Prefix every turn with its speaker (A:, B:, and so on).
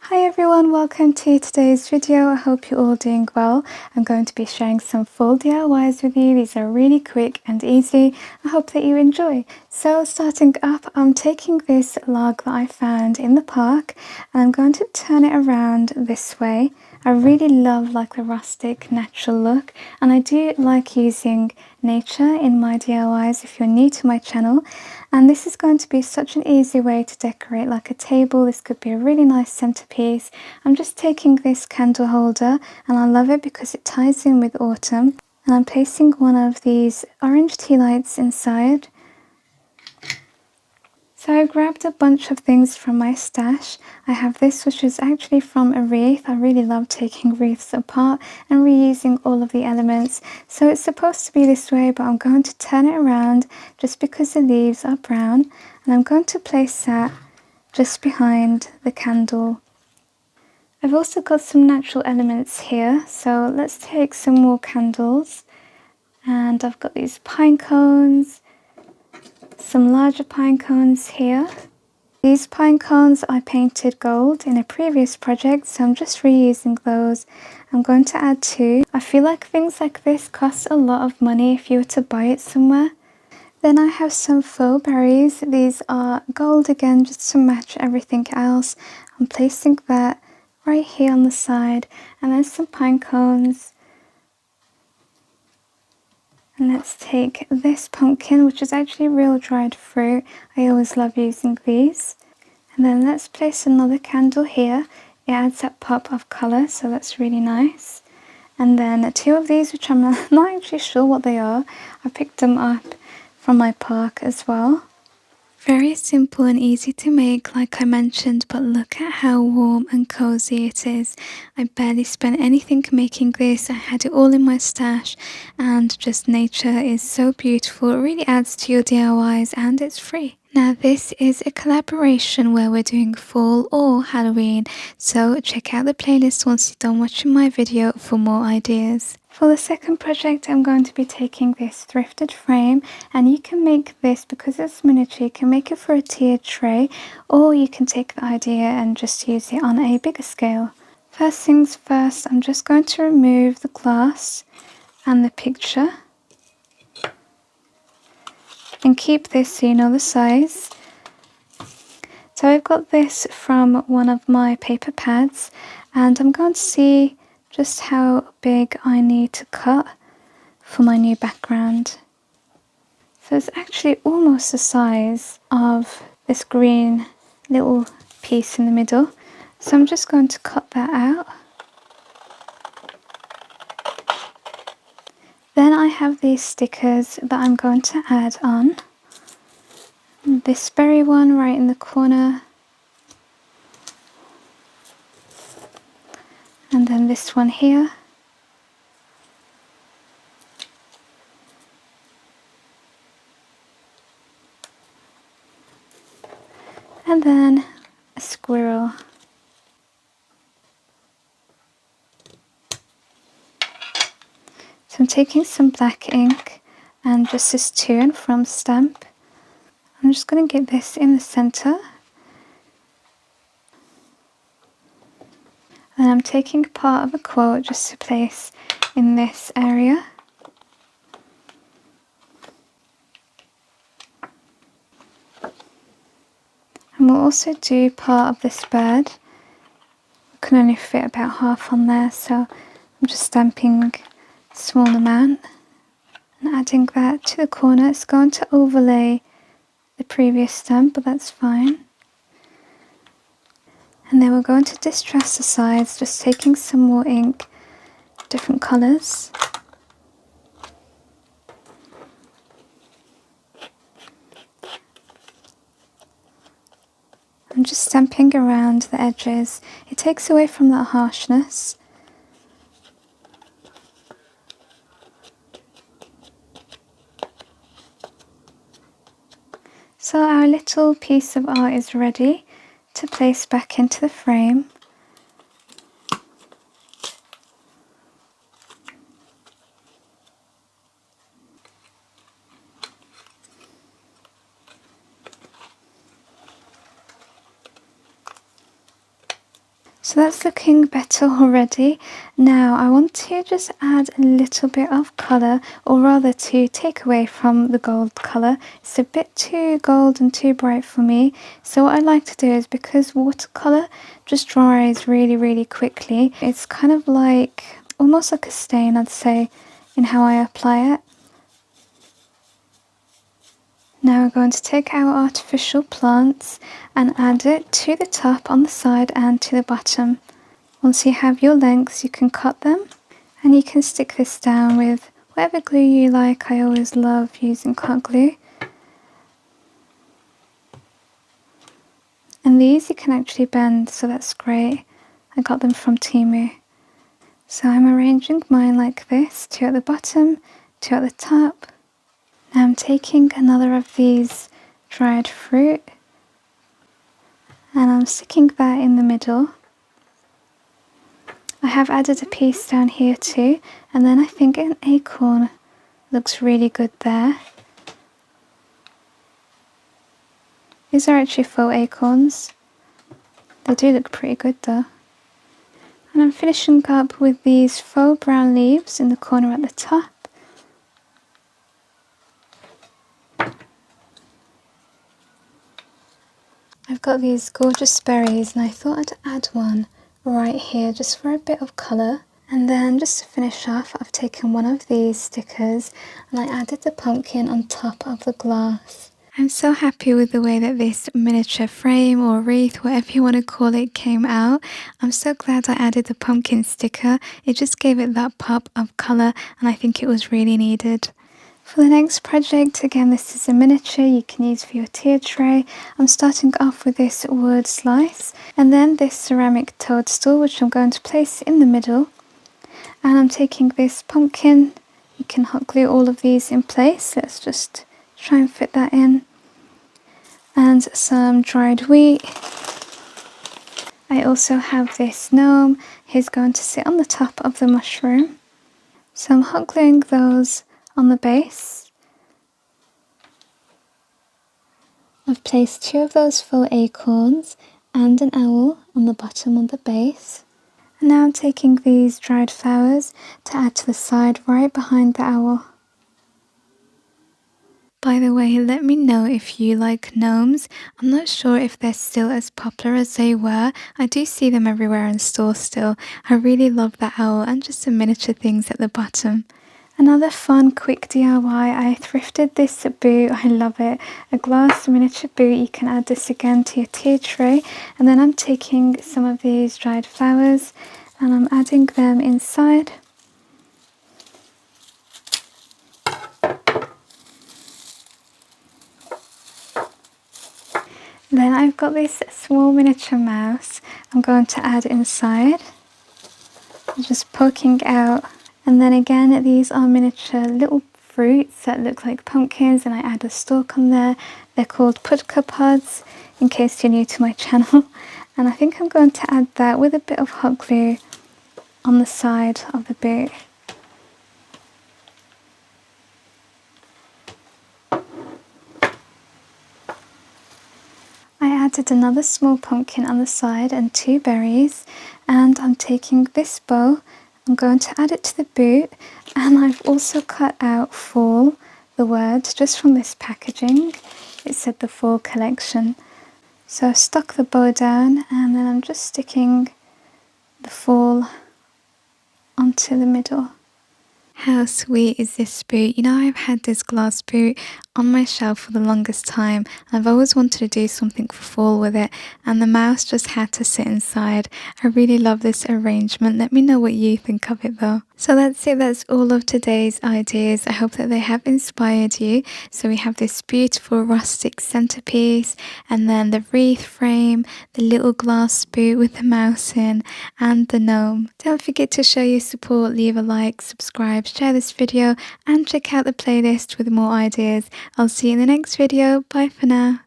A: Hi everyone, welcome to today's video. I hope you're all doing well. I'm going to be sharing some fall DIYs with you. These are really quick and easy. I hope that you enjoy. So starting up, I'm taking this log that I found in the park and I'm going to turn it around this way. I really love the rustic natural look, and I do like using nature in my DIYs if you're new to my channel. And this is going to be such an easy way to decorate like a table. This could be a really nice centerpiece. I'm just taking this candle holder and I love it because it ties in with autumn. And I'm placing one of these orange tea lights inside. So I grabbed a bunch of things from my stash. I have this, which is actually from a wreath. I really love taking wreaths apart and reusing all of the elements. So it's supposed to be this way, but I'm going to turn it around just because the leaves are brown. And I'm going to place that just behind the candle. I've also got some natural elements here. So let's take some more candles. And I've got these pine cones. Some larger pine cones here. These pine cones I painted gold in a previous project, so I'm just reusing those. I'm going to add two. I feel like things like this cost a lot of money if you were to buy it somewhere. Then I have some faux berries. These are gold again, just to match everything else. I'm placing that right here on the side, and then some pine cones. And let's take this pumpkin, which is actually real dried fruit. I always love using these. And then let's place another candle here. It adds that pop of colour, so that's really nice. And then two of these, which I'm not actually sure what they are. I picked them up from my park as well. Very simple and easy to make, like I mentioned, but look at how warm and cozy it is. I barely spent anything making this. I had it all in my stash, and just nature is so beautiful. It really adds to your DIYs and it's free. Now this is a collaboration where we're doing fall or Halloween, so check out the playlist once you're done watching my video for more ideas. For the second project, I'm going to be taking this thrifted frame, and you can make this, because it's miniature, you can make it for a tiered tray, or you can take the idea and just use it on a bigger scale. First things first, I'm just going to remove the glass and the picture, and keep this so you know the size. So I've got this from one of my paper pads, and I'm going to see just how big I need to cut for my new background. So it's actually almost the size of this green little piece in the middle. So I'm just going to cut that out. Then I have these stickers that I'm going to add on. This berry one right in the corner. And then this one here. And then a squirrel. So I'm taking some black ink and just this to and from stamp. I'm just going to get this in the center. And I'm taking part of a quote just to place in this area. And we'll also do part of this bird. We can only fit about half on there, so I'm just stamping a small amount and adding that to the corner. It's going to overlay the previous stamp, but that's fine. And then we're going to distress the sides, just taking some more ink, different colours. I'm just stamping around the edges. It takes away from that harshness. So our little piece of art is ready to place back into the frame. So that's looking better already. Now I want to just add a little bit of colour, or rather to take away from the gold colour. It's a bit too gold and too bright for me. So what I like to do is, because watercolour just dries really quickly, it's kind of like almost like a stain, I'd say, in how I apply it. Now we're going to take our artificial plants and add it to the top, on the side and to the bottom. Once you have your lengths, you can cut them and you can stick this down with whatever glue you like. I always love using hot glue. And these you can actually bend, so that's great. I got them from Temu. So I'm arranging mine like this, 2 at the bottom, 2 at the top. Now I'm taking another of these dried fruit and I'm sticking that in the middle. I have added a piece down here too, and then I think an acorn looks really good there. These are actually faux acorns. They do look pretty good though. And I'm finishing up with these faux brown leaves in the corner at the top. I've got these gorgeous berries and I thought I'd add one right here just for a bit of colour. And then just to finish off, I've taken one of these stickers and I added the pumpkin on top of the glass. I'm so happy with the way that this miniature frame or wreath, whatever you want to call it, came out. I'm so glad I added the pumpkin sticker. It just gave it that pop of colour and I think it was really needed. For the next project, again, this is a miniature you can use for your tier tray. I'm starting off with this wood slice and then this ceramic toadstool, which I'm going to place in the middle. And I'm taking this pumpkin. You can hot glue all of these in place. Let's just try and fit that in. And some dried wheat. I also have this gnome. He's going to sit on the top of the mushroom. So I'm hot gluing those on the base. I've placed 2 of those faux acorns and an owl on the bottom of the base. And now I'm taking these dried flowers to add to the side right behind the owl. By the way, let me know if you like gnomes. I'm not sure if they're still as popular as they were. I do see them everywhere in stores still. I really love the owl and just the miniature things at the bottom. Another fun quick DIY, I thrifted this boot. I love it. A glass miniature boot. You can add this again to your tier tray. And then I'm taking some of these dried flowers and I'm adding them inside. Then I've got this small miniature mouse I'm going to add inside. I'm just poking out. And then again, these are miniature little fruits that look like pumpkins and I add a stalk on there. They're called putka pods, in case you're new to my channel. And I think I'm going to add that with a bit of hot glue on the side of the boot. I added another small pumpkin on the side and 2 berries, and I'm taking this bow. I'm going to add it to the boot, and I've also cut out fall, the word, just from this packaging. It said the fall collection. So I've stuck the bow down and then I'm just sticking the fall onto the middle. How sweet is this boot? You know, I've had this glass boot on my shelf for the longest time. I've always wanted to do something for fall with it, and the mouse just had to sit inside. I really love this arrangement. Let me know what you think of it though. So that's it. That's all of today's ideas. I hope that they have inspired you. So we have this beautiful rustic centerpiece, and then the wreath frame, the little glass boot with the mouse in, and the gnome. Don't forget to show your support, leave a like, subscribe, share this video, and check out the playlist with more ideas. I'll see you in the next video. Bye for now.